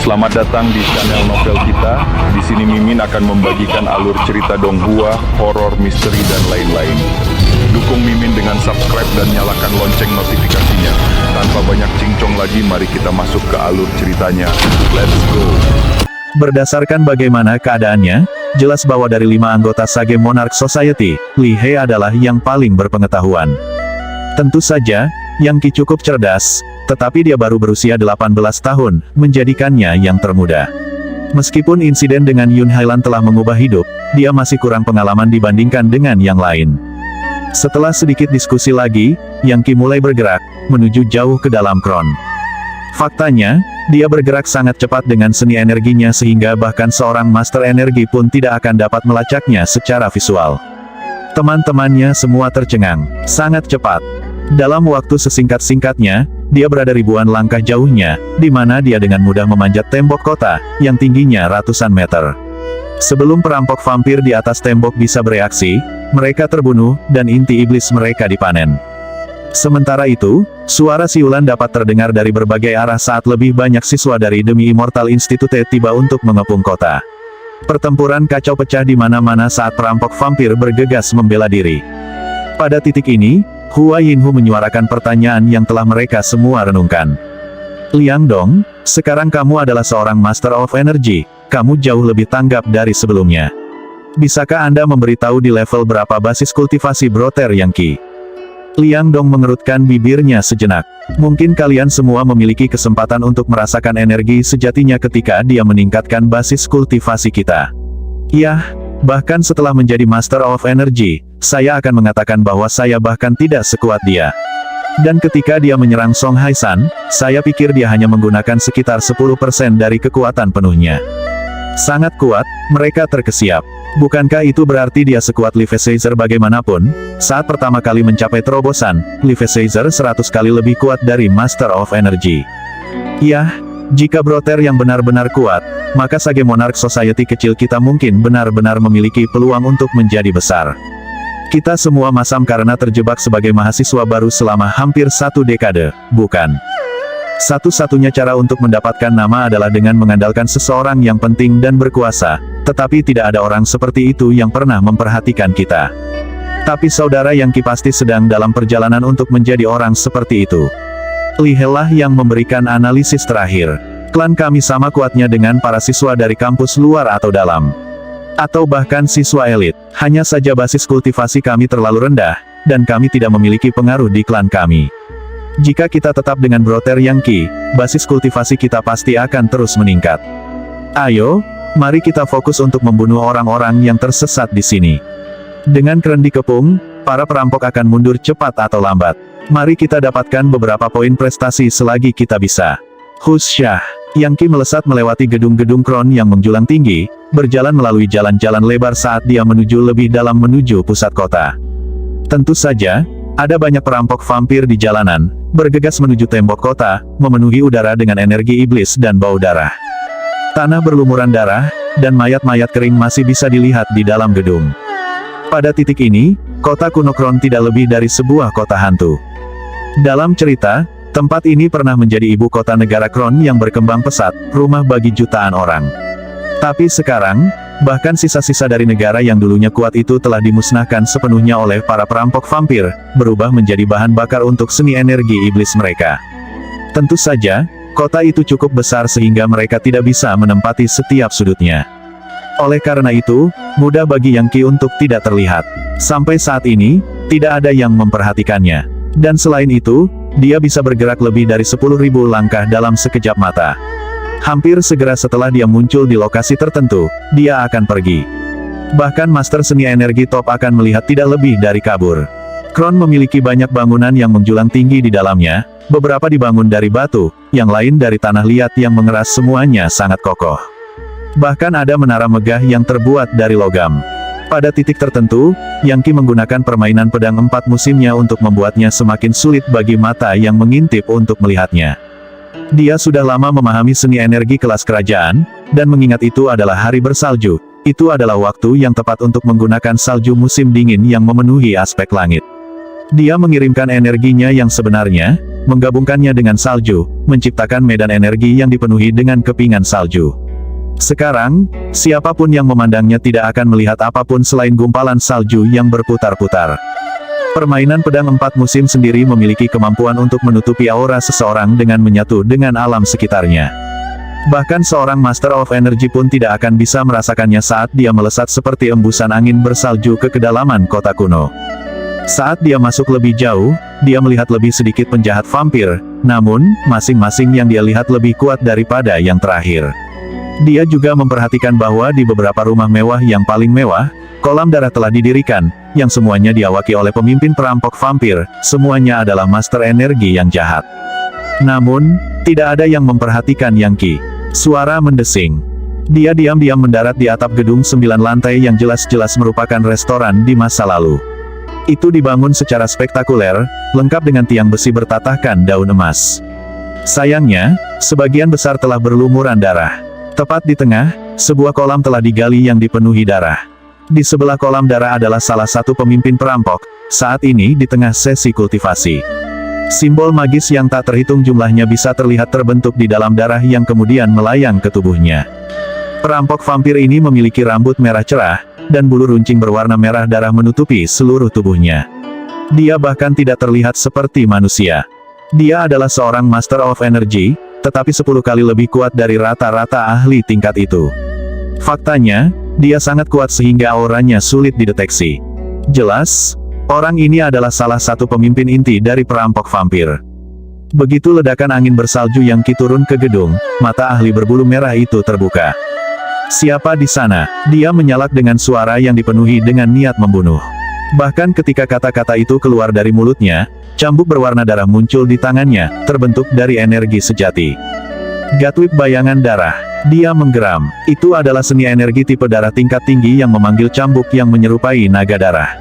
Selamat datang di channel novel kita. Di sini Mimin akan membagikan alur cerita donghua, horor, misteri, dan lain-lain. Dukung Mimin dengan subscribe dan nyalakan lonceng notifikasinya. Tanpa banyak cincong lagi, mari kita masuk ke alur ceritanya. Let's go! Berdasarkan bagaimana keadaannya, jelas bahwa dari 5 anggota Sage Monarch Society, Li He adalah yang paling berpengetahuan. Tentu saja, Yang Qi cukup cerdas, tetapi dia baru berusia 18 tahun, menjadikannya yang termuda. Meskipun insiden dengan Yun Hailan telah mengubah hidup, dia masih kurang pengalaman dibandingkan dengan yang lain. Setelah sedikit diskusi lagi, Yang Qi mulai bergerak, menuju jauh ke dalam Kron. Faktanya, dia bergerak sangat cepat dengan seni energinya sehingga bahkan seorang master energi pun tidak akan dapat melacaknya secara visual. Teman-temannya semua tercengang, sangat cepat. Dalam waktu sesingkat-singkatnya, dia berada ribuan langkah jauhnya, di mana dia dengan mudah memanjat tembok kota, yang tingginya ratusan meter. Sebelum perampok vampir di atas tembok bisa bereaksi, mereka terbunuh, dan inti iblis mereka dipanen. Sementara itu, suara siulan dapat terdengar dari berbagai arah saat lebih banyak siswa dari Demi Immortal Institute tiba untuk mengepung kota. Pertempuran kacau pecah di mana-mana saat perampok vampir bergegas membela diri. Pada titik ini, Hua Yinhu menyuarakan pertanyaan yang telah mereka semua renungkan. Liang Dong, sekarang kamu adalah seorang Master of Energy, kamu jauh lebih tanggap dari sebelumnya. Bisakah Anda memberitahu di level berapa basis kultivasi Broter Yang Qi? Liang Dong mengerutkan bibirnya sejenak. Mungkin kalian semua memiliki kesempatan untuk merasakan energi sejatinya ketika dia meningkatkan basis kultivasi kita. Yah, bahkan setelah menjadi Master of Energy, saya akan mengatakan bahwa saya bahkan tidak sekuat dia. Dan ketika dia menyerang Song Haisan, saya pikir dia hanya menggunakan sekitar 10% dari kekuatan penuhnya. Sangat kuat, mereka terkesiap. Bukankah itu berarti dia sekuat Li Feizer bagaimanapun? Saat pertama kali mencapai terobosan, Li Feizer 100 kali lebih kuat dari Master of Energy. Yah, jika Broter yang benar-benar kuat, maka Sage Monarch Society kecil kita mungkin benar-benar memiliki peluang untuk menjadi besar. Kita semua masam karena terjebak sebagai mahasiswa baru selama hampir 1 dekade, bukan? Satu-satunya cara untuk mendapatkan nama adalah dengan mengandalkan seseorang yang penting dan berkuasa, tetapi tidak ada orang seperti itu yang pernah memperhatikan kita. Tapi saudara Yang Qi pasti sedang dalam perjalanan untuk menjadi orang seperti itu. Li He lah yang memberikan analisis terakhir. Klan kami sama kuatnya dengan para siswa dari kampus luar atau dalam. Atau bahkan siswa elit, hanya saja basis kultivasi kami terlalu rendah, dan kami tidak memiliki pengaruh di klan kami. Jika kita tetap dengan Broter Yang Qi, basis kultivasi kita pasti akan terus meningkat. Ayo, mari kita fokus untuk membunuh orang-orang yang tersesat di sini. Dengan keren dikepung, para perampok akan mundur cepat atau lambat. Mari kita dapatkan beberapa poin prestasi selagi kita bisa. Husyah, Yang Qi melesat melewati gedung-gedung Kron yang menjulang tinggi, berjalan melalui jalan-jalan lebar saat dia menuju lebih dalam menuju pusat kota. Tentu saja, ada banyak perampok vampir di jalanan, bergegas menuju tembok kota, memenuhi udara dengan energi iblis dan bau darah. Tanah berlumuran darah, dan mayat-mayat kering masih bisa dilihat di dalam gedung. Pada titik ini, kota kuno Kron tidak lebih dari sebuah kota hantu. Dalam cerita, tempat ini pernah menjadi ibu kota negara Kron yang berkembang pesat, rumah bagi jutaan orang. Tapi sekarang, bahkan sisa-sisa dari negara yang dulunya kuat itu telah dimusnahkan sepenuhnya oleh para perampok vampir, berubah menjadi bahan bakar untuk seni energi iblis mereka. Tentu saja, kota itu cukup besar sehingga mereka tidak bisa menempati setiap sudutnya. Oleh karena itu, mudah bagi Yang Qi untuk tidak terlihat. Sampai saat ini, tidak ada yang memperhatikannya. Dan selain itu, dia bisa bergerak lebih dari 10.000 langkah dalam sekejap mata. Hampir segera setelah dia muncul di lokasi tertentu, dia akan pergi. Bahkan Master Seni Energi Top akan melihat tidak lebih dari kabur. Kron memiliki banyak bangunan yang menjulang tinggi di dalamnya, beberapa dibangun dari batu, yang lain dari tanah liat yang mengeras, semuanya sangat kokoh. Bahkan ada menara megah yang terbuat dari logam. Pada titik tertentu, Yang Qi menggunakan permainan pedang 4 musimnya untuk membuatnya semakin sulit bagi mata yang mengintip untuk melihatnya. Dia sudah lama memahami seni energi kelas kerajaan, dan mengingat itu adalah hari bersalju, itu adalah waktu yang tepat untuk menggunakan salju musim dingin yang memenuhi aspek langit. Dia mengirimkan energinya yang sebenarnya, menggabungkannya dengan salju, menciptakan medan energi yang dipenuhi dengan kepingan salju. Sekarang, siapapun yang memandangnya tidak akan melihat apapun selain gumpalan salju yang berputar-putar. Permainan pedang 4 musim sendiri memiliki kemampuan untuk menutupi aura seseorang dengan menyatu dengan alam sekitarnya. Bahkan seorang Master of Energy pun tidak akan bisa merasakannya saat dia melesat seperti embusan angin bersalju ke kedalaman kota kuno. Saat dia masuk lebih jauh, dia melihat lebih sedikit penjahat vampir, namun, masing-masing yang dia lihat lebih kuat daripada yang terakhir. Dia juga memperhatikan bahwa di beberapa rumah mewah yang paling mewah, kolam darah telah didirikan, yang semuanya diawaki oleh pemimpin perampok vampir, semuanya adalah master energi yang jahat. Namun, tidak ada yang memperhatikan Yang Qi. Suara mendesing. Dia diam-diam mendarat di atap gedung 9 lantai yang jelas-jelas merupakan restoran di masa lalu. Itu dibangun secara spektakuler, lengkap dengan tiang besi bertatahkan daun emas. Sayangnya, sebagian besar telah berlumuran darah. Tepat di tengah, sebuah kolam telah digali yang dipenuhi darah. Di sebelah kolam darah adalah salah satu pemimpin perampok, saat ini di tengah sesi kultivasi. Simbol magis yang tak terhitung jumlahnya bisa terlihat terbentuk di dalam darah yang kemudian melayang ke tubuhnya. Perampok vampir ini memiliki rambut merah cerah, dan bulu runcing berwarna merah darah menutupi seluruh tubuhnya. Dia bahkan tidak terlihat seperti manusia. Dia adalah seorang Master of Energy, tetapi 10 kali lebih kuat dari rata-rata ahli tingkat itu. Faktanya, dia sangat kuat sehingga auranya sulit dideteksi. Jelas, orang ini adalah salah satu pemimpin inti dari perampok vampir. Begitu ledakan angin bersalju yang Qi turun ke gedung, mata ahli berbulu merah itu terbuka. Siapa di sana? Dia menyalak dengan suara yang dipenuhi dengan niat membunuh. Bahkan ketika kata-kata itu keluar dari mulutnya, cambuk berwarna darah muncul di tangannya, terbentuk dari energi sejati. Gatwip bayangan darah. Dia menggeram. Itu adalah seni energi tipe darah tingkat tinggi yang memanggil cambuk yang menyerupai naga darah.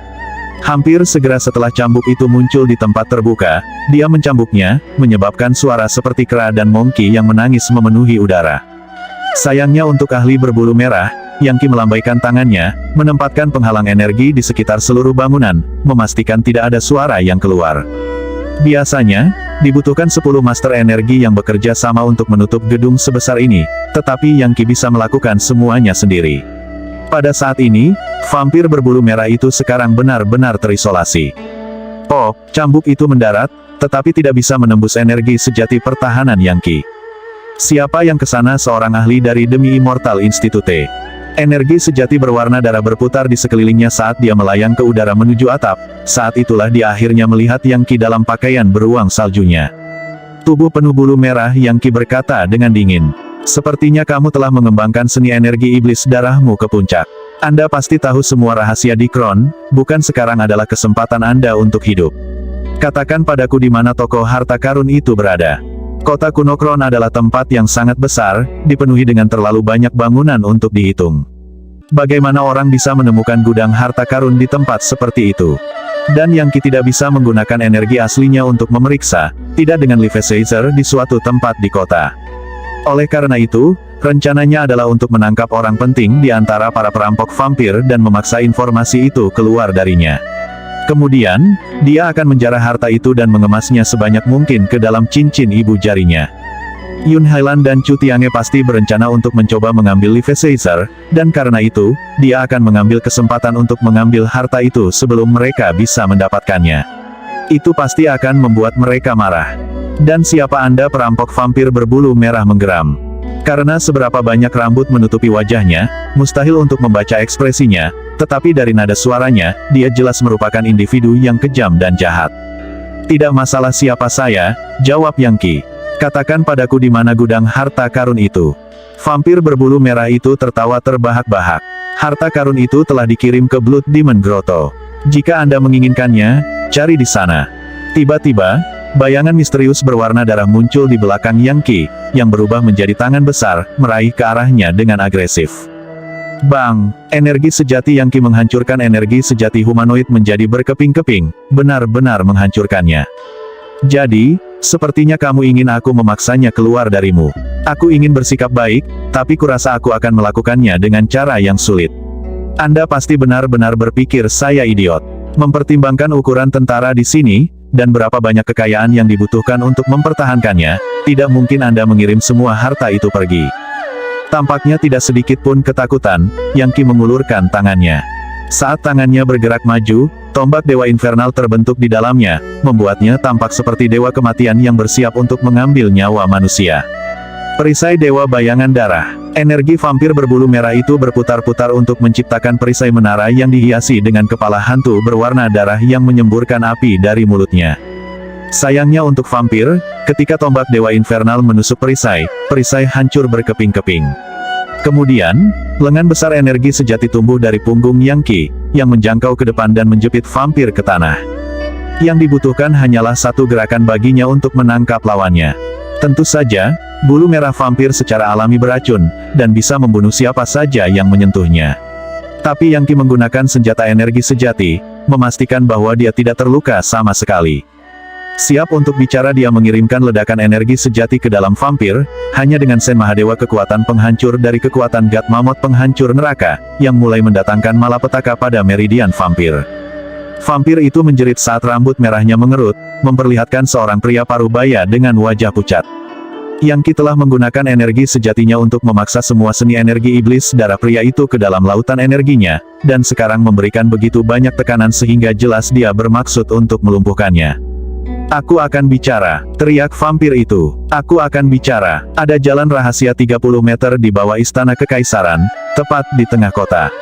Hampir segera setelah cambuk itu muncul di tempat terbuka, dia mencambuknya, menyebabkan suara seperti kera dan mongki yang menangis memenuhi udara. Sayangnya untuk ahli berbulu merah, Yang Qi melambaikan tangannya, menempatkan penghalang energi di sekitar seluruh bangunan, memastikan tidak ada suara yang keluar. Biasanya, dibutuhkan 10 master energi yang bekerja sama untuk menutup gedung sebesar ini, tetapi Yang Qi bisa melakukan semuanya sendiri. Pada saat ini, vampir berbulu merah itu sekarang benar-benar terisolasi. Oh, cambuk itu mendarat, tetapi tidak bisa menembus energi sejati pertahanan Yang Qi. Siapa yang kesana? Seorang ahli dari Demi Immortal Institute. Energi sejati berwarna darah berputar di sekelilingnya saat dia melayang ke udara menuju atap. Saat itulah dia akhirnya melihat Yang Qi dalam pakaian beruang saljunya. Tubuh penuh bulu merah, Yang Qi berkata dengan dingin. Sepertinya kamu telah mengembangkan seni energi iblis darahmu ke puncak. Anda pasti tahu semua rahasia di Kron, bukan? Sekarang adalah kesempatan Anda untuk hidup. Katakan padaku di mana toko harta karun itu berada. Kota kuno Kron adalah tempat yang sangat besar, dipenuhi dengan terlalu banyak bangunan untuk dihitung. Bagaimana orang bisa menemukan gudang harta karun di tempat seperti itu? Dan Yang Qi tidak bisa menggunakan energi aslinya untuk memeriksa, tidak dengan Levisazer di suatu tempat di kota. Oleh karena itu, rencananya adalah untuk menangkap orang penting di antara para perampok vampir dan memaksa informasi itu keluar darinya. Kemudian, dia akan menjarah harta itu dan mengemasnya sebanyak mungkin ke dalam cincin ibu jarinya. Yun Hailan dan Chu Tiange pasti berencana untuk mencoba mengambil Levisazer, dan karena itu, dia akan mengambil kesempatan untuk mengambil harta itu sebelum mereka bisa mendapatkannya. Itu pasti akan membuat mereka marah. Dan siapa Anda? Perampok vampir berbulu merah menggeram. Karena seberapa banyak rambut menutupi wajahnya, mustahil untuk membaca ekspresinya, tetapi dari nada suaranya, dia jelas merupakan individu yang kejam dan jahat. Tidak masalah siapa saya, jawab Yang Qi. Katakan padaku di mana gudang harta karun itu. Vampir berbulu merah itu tertawa terbahak-bahak. Harta karun itu telah dikirim ke Blood Demon Grotto. Jika Anda menginginkannya, cari di sana. Tiba-tiba, bayangan misterius berwarna darah muncul di belakang Yang Qi, yang berubah menjadi tangan besar, meraih ke arahnya dengan agresif. Bang! Energi sejati Yang Qi menghancurkan energi sejati humanoid menjadi berkeping-keping, benar-benar menghancurkannya. Jadi, sepertinya kamu ingin aku memaksanya keluar darimu. Aku ingin bersikap baik, tapi kurasa aku akan melakukannya dengan cara yang sulit. Anda pasti benar-benar berpikir saya idiot. Mempertimbangkan ukuran tentara di sini, dan berapa banyak kekayaan yang dibutuhkan untuk mempertahankannya, tidak mungkin Anda mengirim semua harta itu pergi. Tampaknya tidak sedikit pun ketakutan, Yang Qi mengulurkan tangannya. Saat tangannya bergerak maju, tombak Dewa Infernal terbentuk di dalamnya, membuatnya tampak seperti Dewa Kematian yang bersiap untuk mengambil nyawa manusia. Perisai Dewa Bayangan Darah. Energi vampir berbulu merah itu berputar-putar untuk menciptakan perisai menara yang dihiasi dengan kepala hantu berwarna darah yang menyemburkan api dari mulutnya. Sayangnya untuk vampir, ketika tombak Dewa Infernal menusuk perisai, perisai hancur berkeping-keping. Kemudian, lengan besar energi sejati tumbuh dari punggung Yang Qi, yang menjangkau ke depan dan menjepit vampir ke tanah. Yang dibutuhkan hanyalah satu gerakan baginya untuk menangkap lawannya. Tentu saja, bulu merah vampir secara alami beracun, dan bisa membunuh siapa saja yang menyentuhnya. Tapi Yang Qi menggunakan senjata energi sejati, memastikan bahwa dia tidak terluka sama sekali. Siap untuk bicara, dia mengirimkan ledakan energi sejati ke dalam vampir, hanya dengan Sen Mahadewa kekuatan penghancur dari kekuatan God Mammoth penghancur neraka, yang mulai mendatangkan malapetaka pada meridian vampir. Vampir itu menjerit saat rambut merahnya mengerut, memperlihatkan seorang pria parubaya dengan wajah pucat. Yang Qi telah menggunakan energi sejatinya untuk memaksa semua seni energi iblis darah pria itu ke dalam lautan energinya, dan sekarang memberikan begitu banyak tekanan sehingga jelas dia bermaksud untuk melumpuhkannya. Aku akan bicara, teriak vampir itu. Aku akan bicara. Ada jalan rahasia 30 meter di bawah Istana Kekaisaran, tepat di tengah kota.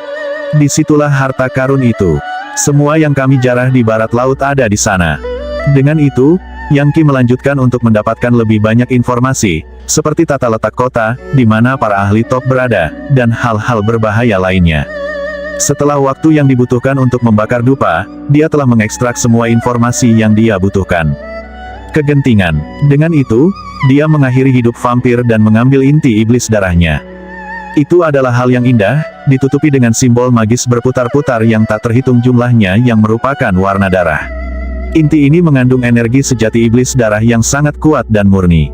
Disitulah harta karun itu. Semua yang kami jarah di barat laut ada di sana. Dengan itu, Yang Qi melanjutkan untuk mendapatkan lebih banyak informasi, seperti tata letak kota, di mana para ahli top berada, dan hal-hal berbahaya lainnya. Setelah waktu yang dibutuhkan untuk membakar dupa, dia telah mengekstrak semua informasi yang dia butuhkan. Kegentingan. Dengan itu, dia mengakhiri hidup vampir dan mengambil inti iblis darahnya. Itu adalah hal yang indah, ditutupi dengan simbol magis berputar-putar yang tak terhitung jumlahnya yang merupakan warna darah. Inti ini mengandung energi sejati iblis darah yang sangat kuat dan murni.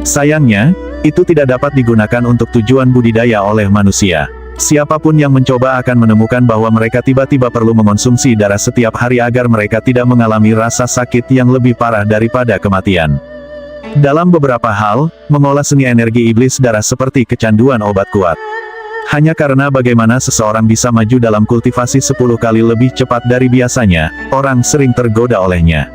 Sayangnya, itu tidak dapat digunakan untuk tujuan budidaya oleh manusia. Siapapun yang mencoba akan menemukan bahwa mereka tiba-tiba perlu mengonsumsi darah setiap hari agar mereka tidak mengalami rasa sakit yang lebih parah daripada kematian. Dalam beberapa hal, mengolah seni energi iblis darah seperti kecanduan obat kuat. Hanya karena bagaimana seseorang bisa maju dalam kultivasi 10 kali lebih cepat dari biasanya, orang sering tergoda olehnya.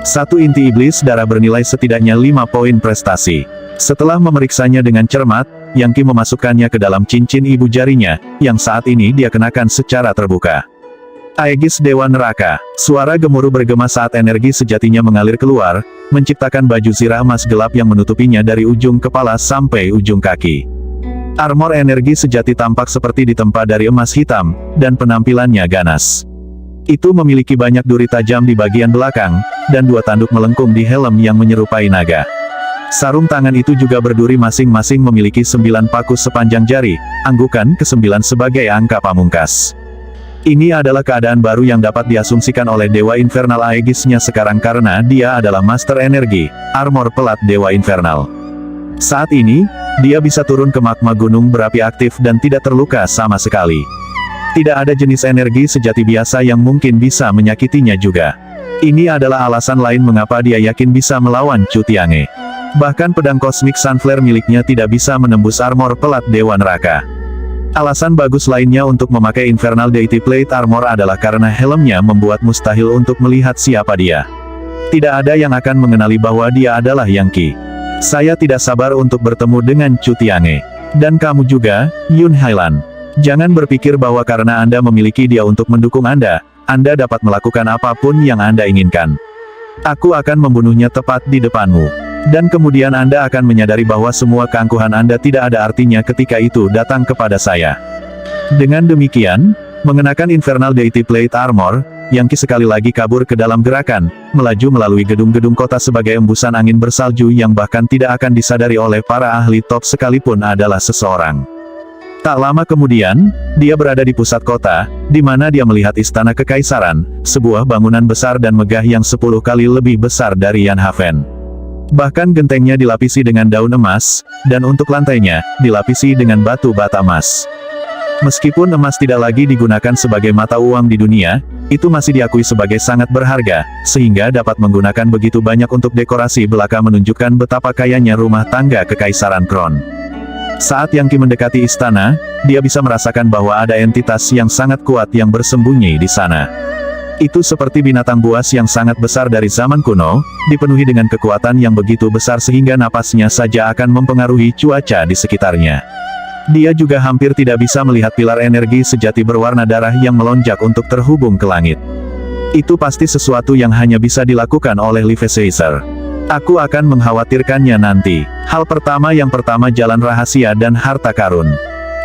Satu inti iblis darah bernilai setidaknya 5 poin prestasi. Setelah memeriksanya dengan cermat, Yang Qi memasukkannya ke dalam cincin ibu jarinya, yang saat ini dia kenakan secara terbuka. Aegis Dewa Neraka. Suara gemuruh bergema saat energi sejatinya mengalir keluar, menciptakan baju zirah emas gelap yang menutupinya dari ujung kepala sampai ujung kaki. Armor energi sejati tampak seperti ditempa dari emas hitam, dan penampilannya ganas. Itu memiliki banyak duri tajam di bagian belakang, dan 2 tanduk melengkung di helm yang menyerupai naga. Sarung tangan itu juga berduri masing-masing memiliki 9 paku sepanjang jari, anggukan ke-9 sebagai angka pamungkas. Ini adalah keadaan baru yang dapat diasumsikan oleh Dewa Infernal Aegisnya sekarang karena dia adalah Master Energi, Armor Pelat Dewa Infernal. Saat ini, dia bisa turun ke magma gunung berapi aktif dan tidak terluka sama sekali. Tidak ada jenis energi sejati biasa yang mungkin bisa menyakitinya juga. Ini adalah alasan lain mengapa dia yakin bisa melawan Chu Tiange. Bahkan pedang kosmik Sunflare miliknya tidak bisa menembus armor pelat Dewa Neraka. Alasan bagus lainnya untuk memakai Infernal Deity Plate Armor adalah karena helmnya membuat mustahil untuk melihat siapa dia. Tidak ada yang akan mengenali bahwa dia adalah Yang Qi. Saya tidak sabar untuk bertemu dengan Chu Tiange. Dan kamu juga, Yun Hailan. Jangan berpikir bahwa karena Anda memiliki dia untuk mendukung Anda dapat melakukan apapun yang Anda inginkan. Aku akan membunuhnya tepat di depanmu. Dan kemudian Anda akan menyadari bahwa semua keangkuhan Anda tidak ada artinya ketika itu datang kepada saya. Dengan demikian, mengenakan Infernal Deity Plate Armor, Yang Qi sekali lagi kabur ke dalam gerakan, melaju melalui gedung-gedung kota sebagai embusan angin bersalju yang bahkan tidak akan disadari oleh para ahli top sekalipun adalah seseorang. Tak lama kemudian, dia berada di pusat kota, di mana dia melihat Istana Kekaisaran, sebuah bangunan besar dan megah yang 10 kali lebih besar dari Yanhaven. Bahkan gentengnya dilapisi dengan daun emas, dan untuk lantainya, dilapisi dengan batu bata emas. Meskipun emas tidak lagi digunakan sebagai mata uang di dunia, itu masih diakui sebagai sangat berharga, sehingga dapat menggunakan begitu banyak untuk dekorasi belaka menunjukkan betapa kayanya rumah tangga Kekaisaran Kron. Saat Yang Qi mendekati istana, dia bisa merasakan bahwa ada entitas yang sangat kuat yang bersembunyi di sana. Itu seperti binatang buas yang sangat besar dari zaman kuno, dipenuhi dengan kekuatan yang begitu besar sehingga napasnya saja akan mempengaruhi cuaca di sekitarnya. Dia juga hampir tidak bisa melihat pilar energi sejati berwarna darah yang melonjak untuk terhubung ke langit. Itu pasti sesuatu yang hanya bisa dilakukan oleh Levi Caesar. Aku akan mengkhawatirkannya nanti. Hal pertama yang pertama jalan rahasia dan harta karun.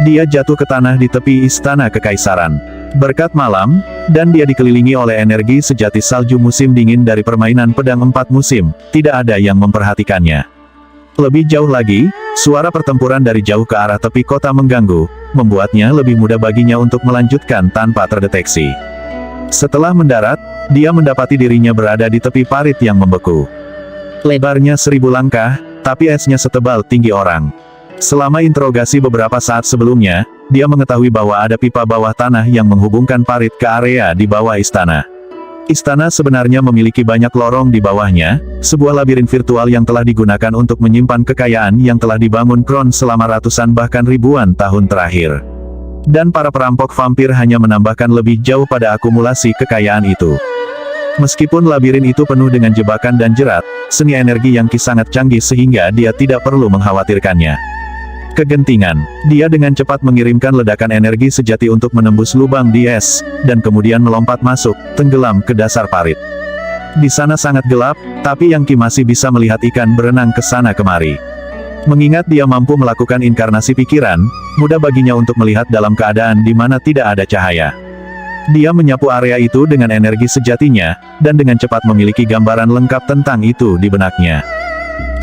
Dia jatuh ke tanah di tepi istana kekaisaran. Berkat malam, dan dia dikelilingi oleh energi sejati salju musim dingin dari permainan pedang 4 musim, tidak ada yang memperhatikannya. Lebih jauh lagi, suara pertempuran dari jauh ke arah tepi kota mengganggu, membuatnya lebih mudah baginya untuk melanjutkan tanpa terdeteksi. Setelah mendarat, dia mendapati dirinya berada di tepi parit yang membeku. Lebarnya 1000 langkah, tapi esnya setebal tinggi orang. Selama interogasi beberapa saat sebelumnya, dia mengetahui bahwa ada pipa bawah tanah yang menghubungkan parit ke area di bawah istana. Istana sebenarnya memiliki banyak lorong di bawahnya, sebuah labirin virtual yang telah digunakan untuk menyimpan kekayaan yang telah dibangun Kron selama ratusan bahkan ribuan tahun terakhir. Dan para perampok vampir hanya menambahkan lebih jauh pada akumulasi kekayaan itu. Meskipun labirin itu penuh dengan jebakan dan jerat, seni energi Yang Qi sangat canggih sehingga dia tidak perlu mengkhawatirkannya. Kegentingan, dia dengan cepat mengirimkan ledakan energi sejati untuk menembus lubang di es, dan kemudian melompat masuk, tenggelam ke dasar parit. Di sana sangat gelap, tapi Yang Qi masih bisa melihat ikan berenang ke sana kemari. Mengingat dia mampu melakukan inkarnasi pikiran, mudah baginya untuk melihat dalam keadaan di mana tidak ada cahaya. Dia menyapu area itu dengan energi sejatinya, dan dengan cepat memiliki gambaran lengkap tentang itu di benaknya.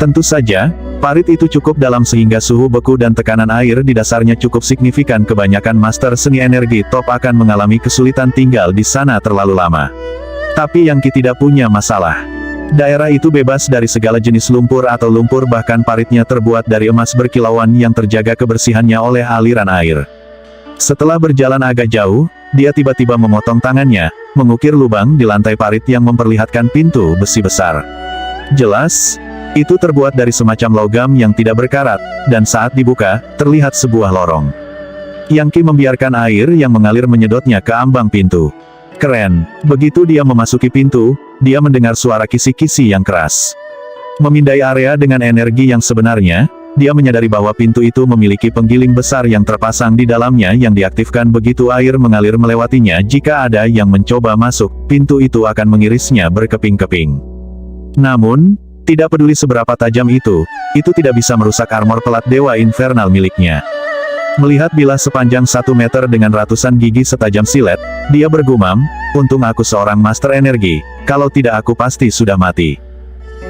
Tentu saja, parit itu cukup dalam sehingga suhu beku dan tekanan air di dasarnya cukup signifikan. Kebanyakan master seni energi top akan mengalami kesulitan tinggal di sana terlalu lama. Tapi Yang Qi tidak punya masalah. Daerah itu bebas dari segala jenis lumpur atau lumpur, bahkan paritnya terbuat dari emas berkilauan yang terjaga kebersihannya oleh aliran air. Setelah berjalan agak jauh, dia tiba-tiba memotong tangannya, mengukir lubang di lantai parit yang memperlihatkan pintu besi besar. Jelas, itu terbuat dari semacam logam yang tidak berkarat, dan saat dibuka, terlihat sebuah lorong. Yang Qi membiarkan air yang mengalir menyedotnya ke ambang pintu. Keren. Begitu dia memasuki pintu, dia mendengar suara kisi-kisi yang keras. Memindai area dengan energi yang sebenarnya, dia menyadari bahwa pintu itu memiliki penggiling besar yang terpasang di dalamnya yang diaktifkan begitu air mengalir melewatinya. Jika ada yang mencoba masuk, pintu itu akan mengirisnya berkeping-keping. Namun, tidak peduli seberapa tajam itu tidak bisa merusak armor pelat Dewa Infernal miliknya. Melihat bilah sepanjang 1 meter dengan ratusan gigi setajam silet, dia bergumam, untung aku seorang master energi, kalau tidak aku pasti sudah mati.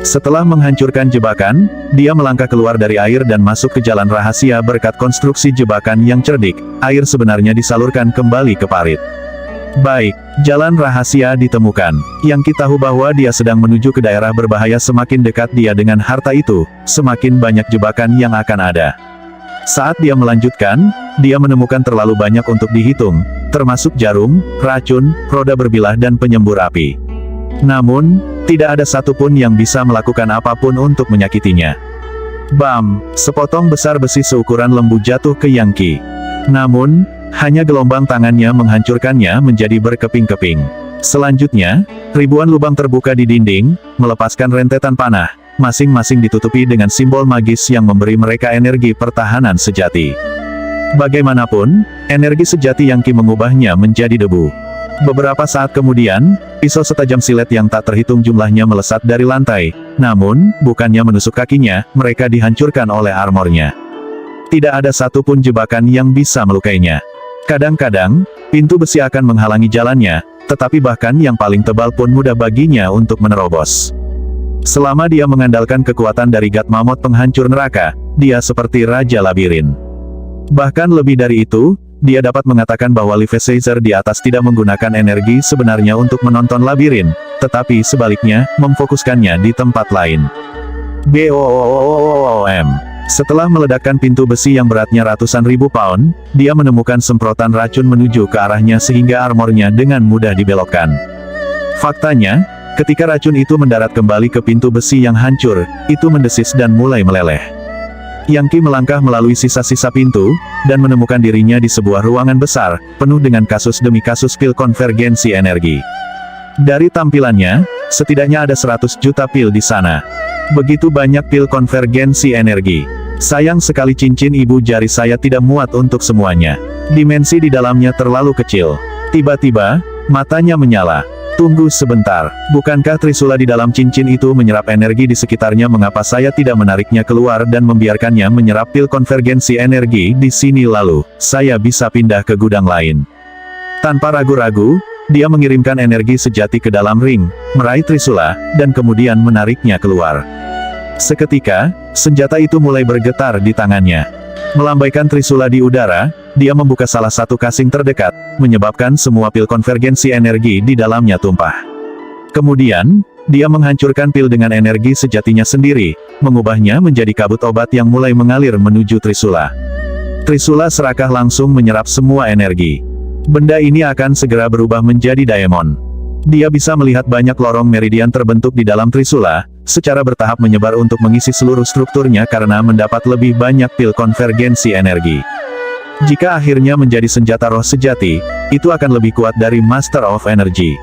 Setelah menghancurkan jebakan, dia melangkah keluar dari air dan masuk ke jalan rahasia. Berkat konstruksi jebakan yang cerdik, air sebenarnya disalurkan kembali ke parit. Baik, jalan rahasia ditemukan. Yang Qi tahu bahwa dia sedang menuju ke daerah berbahaya. Semakin dekat dia dengan harta itu, semakin banyak jebakan yang akan ada. Saat dia melanjutkan, dia menemukan terlalu banyak untuk dihitung, termasuk jarum, racun, roda berbilah dan penyembur api. Namun, tidak ada satupun yang bisa melakukan apapun untuk menyakitinya. Bam! Sepotong besar besi seukuran lembu jatuh ke Yang Qi. Namun, hanya gelombang tangannya menghancurkannya menjadi berkeping-keping. Selanjutnya, ribuan lubang terbuka di dinding, melepaskan rentetan panah, masing-masing ditutupi dengan simbol magis yang memberi mereka energi pertahanan sejati. Bagaimanapun, energi sejati Yang Qi mengubahnya menjadi debu. Beberapa saat kemudian, pisau setajam silet yang tak terhitung jumlahnya melesat dari lantai, namun, bukannya menusuk kakinya, mereka dihancurkan oleh armornya. Tidak ada satupun jebakan yang bisa melukainya. Kadang-kadang, pintu besi akan menghalangi jalannya, tetapi bahkan yang paling tebal pun mudah baginya untuk menerobos. Selama dia mengandalkan kekuatan dari God Mammoth penghancur neraka, dia seperti Raja Labirin. Bahkan lebih dari itu, dia dapat mengatakan bahwa Levi Caesar di atas tidak menggunakan energi sebenarnya untuk menonton labirin, tetapi sebaliknya, memfokuskannya di tempat lain. BOOM. Setelah meledakkan pintu besi yang beratnya ratusan ribu pound, dia menemukan semprotan racun menuju ke arahnya sehingga armornya dengan mudah dibelokkan. Faktanya, ketika racun itu mendarat kembali ke pintu besi yang hancur, itu mendesis dan mulai meleleh. Yang Qi melangkah melalui sisa-sisa pintu, dan menemukan dirinya di sebuah ruangan besar, penuh dengan kasus demi kasus pil konvergensi energi. Dari tampilannya, setidaknya ada 100 juta pil di sana. Begitu banyak pil konvergensi energi. Sayang sekali cincin ibu jari saya tidak muat untuk semuanya. Dimensi di dalamnya terlalu kecil. Tiba-tiba, matanya menyala. Tunggu sebentar, bukankah trisula di dalam cincin itu menyerap energi di sekitarnya? Mengapa saya tidak menariknya keluar dan membiarkannya menyerap pil konvergensi energi di sini, lalu saya bisa pindah ke gudang lain? Tanpa ragu-ragu, dia mengirimkan energi sejati ke dalam ring, meraih trisula, dan kemudian menariknya keluar. Seketika, senjata itu mulai bergetar di tangannya. Melambaikan trisula di udara, dia membuka salah satu casing terdekat, menyebabkan semua pil konvergensi energi di dalamnya tumpah. Kemudian, dia menghancurkan pil dengan energi sejatinya sendiri, mengubahnya menjadi kabut obat yang mulai mengalir menuju trisula. Trisula serakah langsung menyerap semua energi. Benda ini akan segera berubah menjadi diamond. Dia bisa melihat banyak lorong meridian terbentuk di dalam trisula, secara bertahap menyebar untuk mengisi seluruh strukturnya karena mendapat lebih banyak pil konvergensi energi. Jika akhirnya menjadi senjata roh sejati, itu akan lebih kuat dari Master of Energy.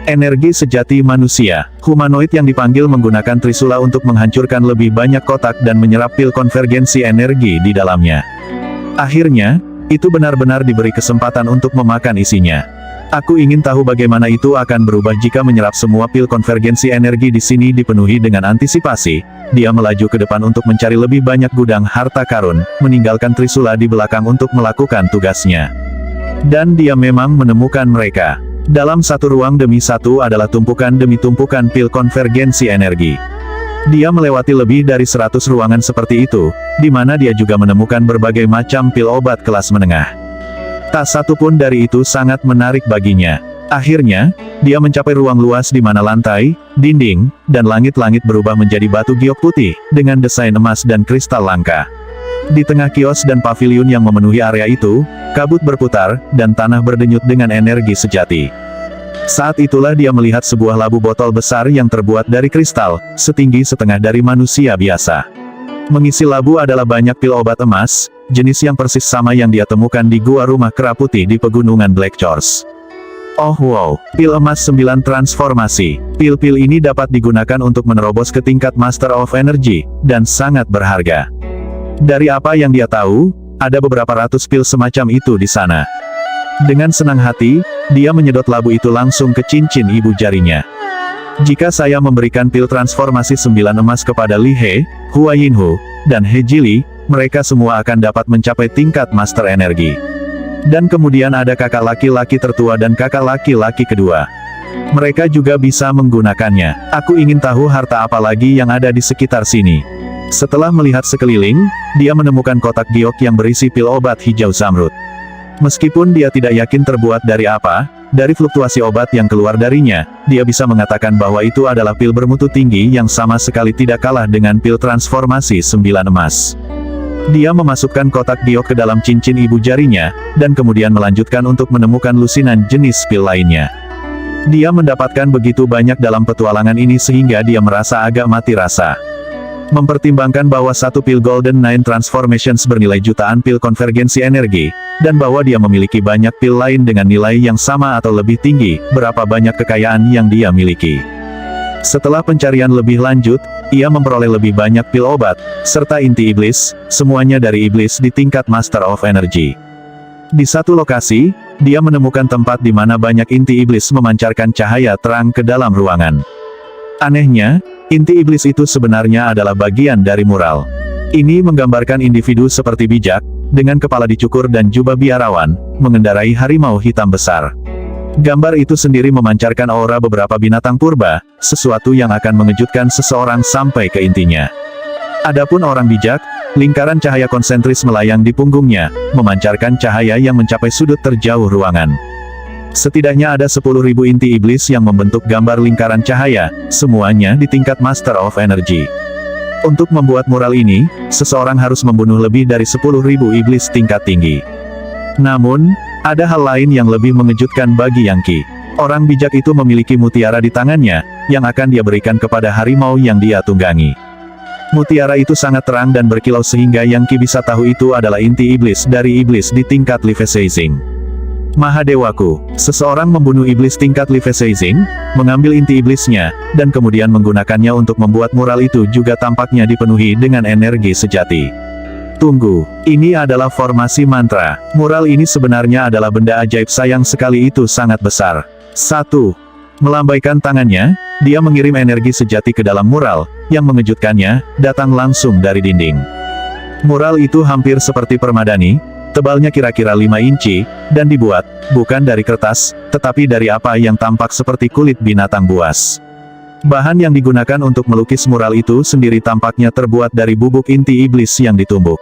Energi sejati manusia, humanoid yang dipanggil menggunakan trisula untuk menghancurkan lebih banyak kotak dan menyerap pil konvergensi energi di dalamnya. Akhirnya, itu benar-benar diberi kesempatan untuk memakan isinya. Aku ingin tahu bagaimana itu akan berubah jika menyerap semua pil konvergensi energi di sini. Dipenuhi dengan antisipasi, dia melaju ke depan untuk mencari lebih banyak gudang harta karun, meninggalkan trisula di belakang untuk melakukan tugasnya. Dan dia memang menemukan mereka. Dalam satu ruang demi satu adalah tumpukan demi tumpukan pil konvergensi energi. Dia melewati lebih dari 100 ruangan seperti itu, di mana dia juga menemukan berbagai macam pil obat kelas menengah. Tak satu pun dari itu sangat menarik baginya. Akhirnya, dia mencapai ruang luas di mana lantai, dinding, dan langit-langit berubah menjadi batu giok putih, dengan desain emas dan kristal langka. Di tengah kios dan paviliun yang memenuhi area itu, kabut berputar, dan tanah berdenyut dengan energi sejati. Saat itulah dia melihat sebuah labu botol besar yang terbuat dari kristal, setinggi setengah dari manusia biasa. Mengisi labu adalah banyak pil obat emas, jenis yang persis sama yang dia temukan di gua rumah kera putih di pegunungan Black Chorus. Oh wow, pil emas 9 transformasi. Pil-pil ini dapat digunakan untuk menerobos ke tingkat Master of Energy, dan sangat berharga. Dari apa yang dia tahu, ada beberapa ratus pil semacam itu di sana. Dengan senang hati, dia menyedot labu itu langsung ke cincin ibu jarinya. Jika saya memberikan pil transformasi 9 emas kepada Li He, Hua Yinhu, dan He Jili, mereka semua akan dapat mencapai tingkat Master Energi. Dan kemudian ada kakak laki-laki tertua dan kakak laki-laki kedua. Mereka juga bisa menggunakannya. Aku ingin tahu harta apa lagi yang ada di sekitar sini. Setelah melihat sekeliling, dia menemukan kotak giok yang berisi pil obat hijau zamrud. Meskipun dia tidak yakin terbuat dari apa, dari fluktuasi obat yang keluar darinya, dia bisa mengatakan bahwa itu adalah pil bermutu tinggi yang sama sekali tidak kalah dengan pil transformasi 9 emas. Dia memasukkan kotak giok ke dalam cincin ibu jarinya, dan kemudian melanjutkan untuk menemukan lusinan jenis pil lainnya. Dia mendapatkan begitu banyak dalam petualangan ini sehingga dia merasa agak mati rasa. Mempertimbangkan bahwa satu pil Golden Nine Transformations bernilai jutaan pil konvergensi energi, dan bahwa dia memiliki banyak pil lain dengan nilai yang sama atau lebih tinggi, berapa banyak kekayaan yang dia miliki. Setelah pencarian lebih lanjut, ia memperoleh lebih banyak pil obat, serta inti iblis, semuanya dari iblis di tingkat Master of Energy. Di satu lokasi, dia menemukan tempat di mana banyak inti iblis memancarkan cahaya terang ke dalam ruangan. Anehnya, inti iblis itu sebenarnya adalah bagian dari mural. Ini menggambarkan individu seperti bijak, dengan kepala dicukur dan jubah biarawan, mengendarai harimau hitam besar. Gambar itu sendiri memancarkan aura beberapa binatang purba, sesuatu yang akan mengejutkan seseorang sampai ke intinya. Adapun orang bijak, lingkaran cahaya konsentris melayang di punggungnya, memancarkan cahaya yang mencapai sudut terjauh ruangan. Setidaknya ada 10.000 inti iblis yang membentuk gambar lingkaran cahaya, semuanya di tingkat Master of Energy. Untuk membuat mural ini, seseorang harus membunuh lebih dari 10.000 iblis tingkat tinggi. Namun, ada hal lain yang lebih mengejutkan bagi Yang Qi. Orang bijak itu memiliki mutiara di tangannya, yang akan dia berikan kepada harimau yang dia tunggangi. Mutiara itu sangat terang dan berkilau sehingga Yang Qi bisa tahu itu adalah inti iblis dari iblis di tingkat Liveseizing. Mahadewaku, seseorang membunuh iblis tingkat Liveseizing, mengambil inti iblisnya, dan kemudian menggunakannya untuk membuat mural itu juga tampaknya dipenuhi dengan energi sejati. Tunggu, ini adalah formasi mantra. Mural ini sebenarnya adalah benda ajaib, sayang sekali itu sangat besar. 1. Melambaikan tangannya, dia mengirim energi sejati ke dalam mural, yang mengejutkannya, datang langsung dari dinding. Mural itu hampir seperti permadani, tebalnya kira-kira 5 inci, dan dibuat, bukan dari kertas, tetapi dari apa yang tampak seperti kulit binatang buas. Bahan yang digunakan untuk melukis mural itu sendiri tampaknya terbuat dari bubuk inti iblis yang ditumbuk.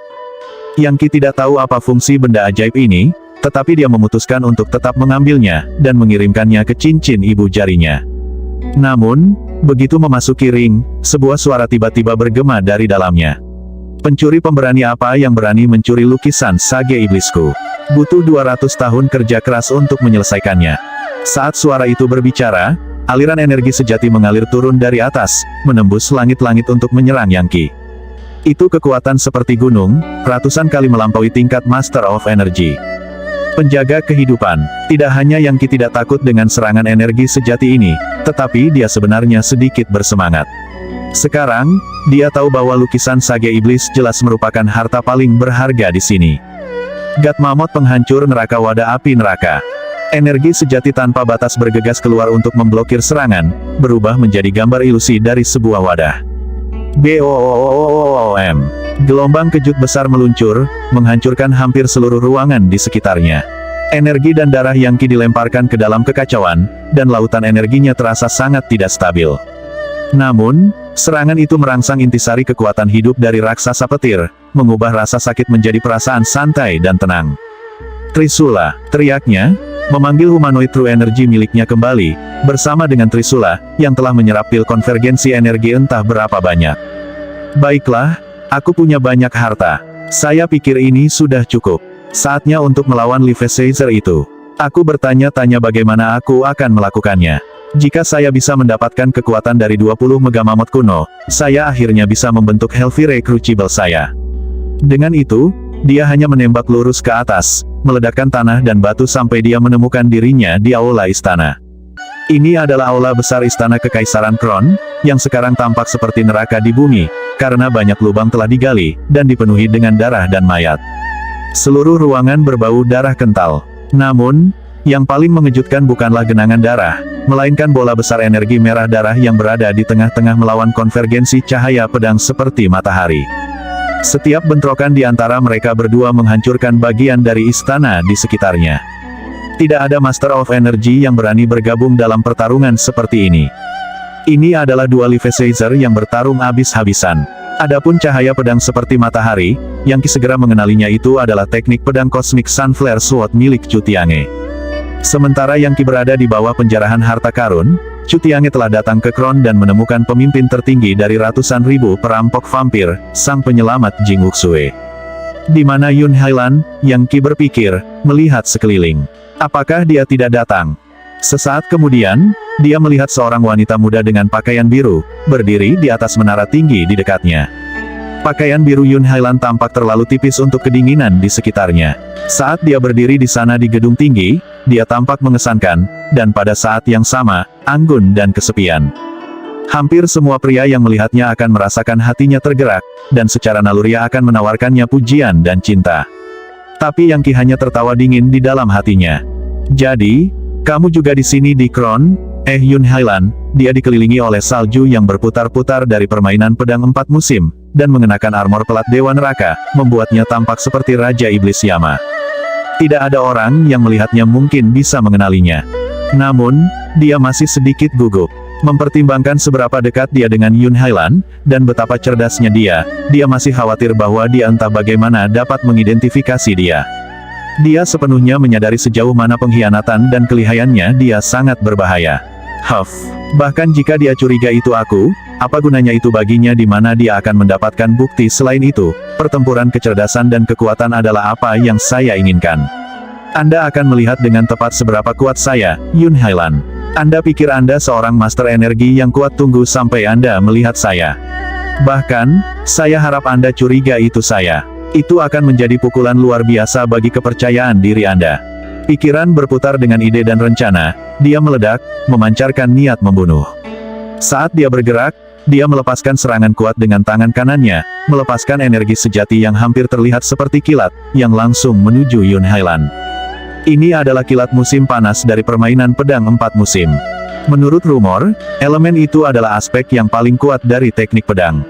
Yang Qi tidak tahu apa fungsi benda ajaib ini, tetapi dia memutuskan untuk tetap mengambilnya, dan mengirimkannya ke cincin ibu jarinya. Namun, begitu memasuki ring, sebuah suara tiba-tiba bergema dari dalamnya. Pencuri pemberani apa yang berani mencuri lukisan sage iblisku? Butuh 200 tahun kerja keras untuk menyelesaikannya. Saat suara itu berbicara, aliran energi sejati mengalir turun dari atas, menembus langit-langit untuk menyerang Yang Qi. Itu kekuatan seperti gunung, ratusan kali melampaui tingkat Master of Energy. Penjaga kehidupan, tidak hanya Yang Qi tidak takut dengan serangan energi sejati ini, tetapi dia sebenarnya sedikit bersemangat. Sekarang, dia tahu bahwa lukisan sage iblis jelas merupakan harta paling berharga di sini. Gatmamot penghancur neraka, wadah api neraka. Energi sejati tanpa batas bergegas keluar untuk memblokir serangan, berubah menjadi gambar ilusi dari sebuah wadah. BOOM. Gelombang kejut besar meluncur, menghancurkan hampir seluruh ruangan di sekitarnya. Energi dan darah Yang Qi dilemparkan ke dalam kekacauan, dan lautan energinya terasa sangat tidak stabil. Namun, serangan itu merangsang intisari kekuatan hidup dari raksasa petir, mengubah rasa sakit menjadi perasaan santai dan tenang. Trisula, teriaknya, memanggil humanoid true energy miliknya kembali, bersama dengan Trisula, yang telah menyerap pil konvergensi energi entah berapa banyak. Baiklah, aku punya banyak harta. Saya pikir ini sudah cukup. Saatnya untuk melawan Liveseizer itu. Aku bertanya-tanya bagaimana aku akan melakukannya. Jika saya bisa mendapatkan kekuatan dari 20 Megamamot kuno, saya akhirnya bisa membentuk Hellfire Crucible saya. Dengan itu, dia hanya menembak lurus ke atas, meledakkan tanah dan batu sampai dia menemukan dirinya di aula istana. Ini adalah aula besar istana Kekaisaran Kron, yang sekarang tampak seperti neraka di bumi, karena banyak lubang telah digali, dan dipenuhi dengan darah dan mayat. Seluruh ruangan berbau darah kental. Namun, yang paling mengejutkan bukanlah genangan darah, melainkan bola besar energi merah darah yang berada di tengah-tengah melawan konvergensi cahaya pedang seperti matahari. Setiap bentrokan di antara mereka berdua menghancurkan bagian dari istana di sekitarnya. Tidak ada Master of Energy yang berani bergabung dalam pertarungan seperti ini. Ini adalah dua Liveseizer yang bertarung habis-habisan. Adapun cahaya pedang seperti matahari, Yang Qi segera mengenalinya itu adalah teknik pedang Cosmic Sunflare Sword milik Chu Tiange. Sementara Yang Qi berada di bawah penjarahan harta karun, Chu Tiange telah datang ke Kron dan menemukan pemimpin tertinggi dari ratusan ribu perampok vampir, sang penyelamat Jing Wuxue. Di mana Yun Hailan? Yang Qi berpikir, melihat sekeliling. Apakah dia tidak datang? Sesaat kemudian, dia melihat seorang wanita muda dengan pakaian biru, berdiri di atas menara tinggi di dekatnya. Pakaian biru Yun Hailan tampak terlalu tipis untuk kedinginan di sekitarnya. Saat dia berdiri di sana di gedung tinggi, dia tampak mengesankan, dan pada saat yang sama, anggun dan kesepian. Hampir semua pria yang melihatnya akan merasakan hatinya tergerak, dan secara naluriah akan menawarkannya pujian dan cinta. Tapi Yang Qi hanya tertawa dingin di dalam hatinya. Jadi, kamu juga di sini di Kron? Yun Hailan, dia dikelilingi oleh salju yang berputar-putar dari permainan pedang 4 musim, dan mengenakan armor pelat Dewa Neraka, membuatnya tampak seperti Raja Iblis Yama. Tidak ada orang yang melihatnya mungkin bisa mengenalinya. Namun, dia masih sedikit gugup. Mempertimbangkan seberapa dekat dia dengan Yun Hailan, dan betapa cerdasnya dia masih khawatir bahwa dia entah bagaimana dapat mengidentifikasi dia. Dia sepenuhnya menyadari sejauh mana pengkhianatan dan kelihayannya dia sangat berbahaya. Huff, bahkan jika dia curiga itu aku Apa gunanya itu baginya di mana dia akan mendapatkan bukti selain itu? Pertempuran kecerdasan dan kekuatan adalah apa yang saya inginkan. Anda akan melihat dengan tepat seberapa kuat saya, Yun Hailan. Anda pikir Anda seorang master energi yang kuat, tunggu sampai Anda melihat saya. Bahkan, saya harap Anda curiga itu saya. Itu akan menjadi pukulan luar biasa bagi kepercayaan diri Anda. Pikiran berputar dengan ide dan rencana, dia meledak, memancarkan niat membunuh. Saat dia bergerak, dia melepaskan serangan kuat dengan tangan kanannya, melepaskan energi sejati yang hampir terlihat seperti kilat, yang langsung menuju Yun Hailan. Ini adalah kilat musim panas dari permainan pedang 4 musim. Menurut rumor, elemen itu adalah aspek yang paling kuat dari teknik pedang.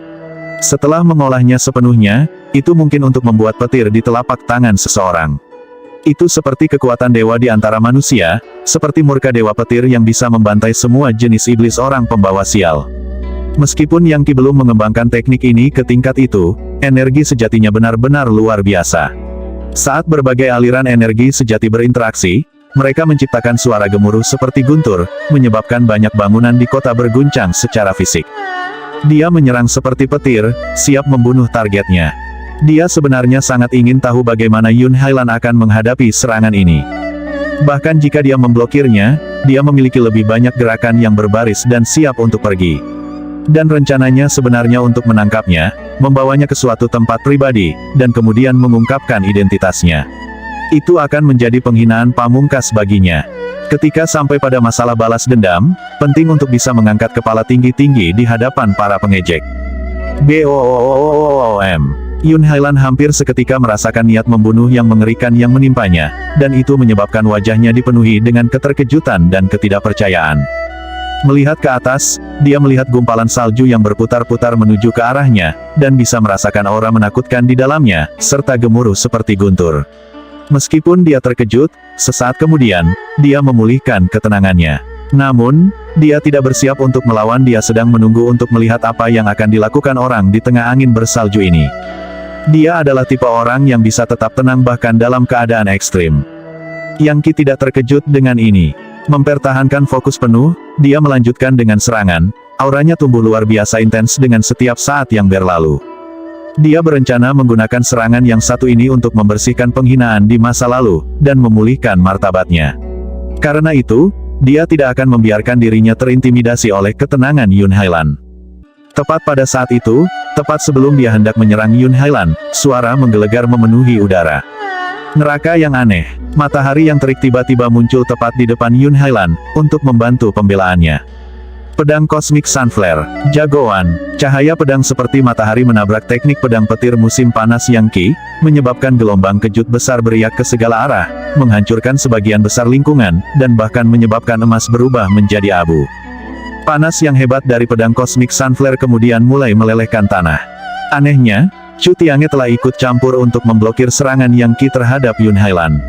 Setelah mengolahnya sepenuhnya, itu mungkin untuk membuat petir di telapak tangan seseorang. Itu seperti kekuatan dewa di antara manusia, seperti murka dewa petir yang bisa membantai semua jenis iblis orang pembawa sial. Meskipun Yang Qi belum mengembangkan teknik ini ke tingkat itu, energi sejatinya benar-benar luar biasa. Saat berbagai aliran energi sejati berinteraksi, mereka menciptakan suara gemuruh seperti guntur, menyebabkan banyak bangunan di kota berguncang secara fisik. Dia menyerang seperti petir, siap membunuh targetnya. Dia sebenarnya sangat ingin tahu bagaimana Yun Hailan akan menghadapi serangan ini. Bahkan jika dia memblokirnya, dia memiliki lebih banyak gerakan yang berbaris dan siap untuk pergi. Dan rencananya sebenarnya untuk menangkapnya, membawanya ke suatu tempat pribadi, dan kemudian mengungkapkan identitasnya. Itu akan menjadi penghinaan pamungkas baginya. Ketika sampai pada masalah balas dendam, penting untuk bisa mengangkat kepala tinggi-tinggi di hadapan para pengejek. BOOM. Yun Hailan hampir seketika merasakan niat membunuh yang mengerikan yang menimpanya, dan itu menyebabkan wajahnya dipenuhi dengan keterkejutan dan ketidakpercayaan. Melihat ke atas, dia melihat gumpalan salju yang berputar-putar menuju ke arahnya, dan bisa merasakan aura menakutkan di dalamnya, serta gemuruh seperti guntur. Meskipun dia terkejut, sesaat kemudian, dia memulihkan ketenangannya. Namun, dia tidak bersiap untuk melawan, dia sedang menunggu untuk melihat apa yang akan dilakukan orang di tengah angin bersalju ini. Dia adalah tipe orang yang bisa tetap tenang bahkan dalam keadaan ekstrim. Yang Qi tidak terkejut dengan ini. Mempertahankan fokus penuh, dia melanjutkan dengan serangan, auranya tumbuh luar biasa intens dengan setiap saat yang berlalu. Dia berencana menggunakan serangan yang satu ini untuk membersihkan penghinaan di masa lalu, dan memulihkan martabatnya. Karena itu, dia tidak akan membiarkan dirinya terintimidasi oleh ketenangan Yun Hailan. Tepat pada saat itu, tepat sebelum dia hendak menyerang Yun Hailan, suara menggelegar memenuhi udara. Neraka yang aneh, matahari yang terik tiba-tiba muncul tepat di depan Yun Hailan, untuk membantu pembelaannya. Pedang Cosmic Sunflare, jagoan, cahaya pedang seperti matahari menabrak teknik pedang petir musim panas Yang Qi, menyebabkan gelombang kejut besar beriak ke segala arah, menghancurkan sebagian besar lingkungan, dan bahkan menyebabkan emas berubah menjadi abu. Panas yang hebat dari pedang Cosmic Sunflare kemudian mulai melelehkan tanah. Anehnya, Chu Tiange telah ikut campur untuk memblokir serangan Yang Qi terhadap Yun Hailan.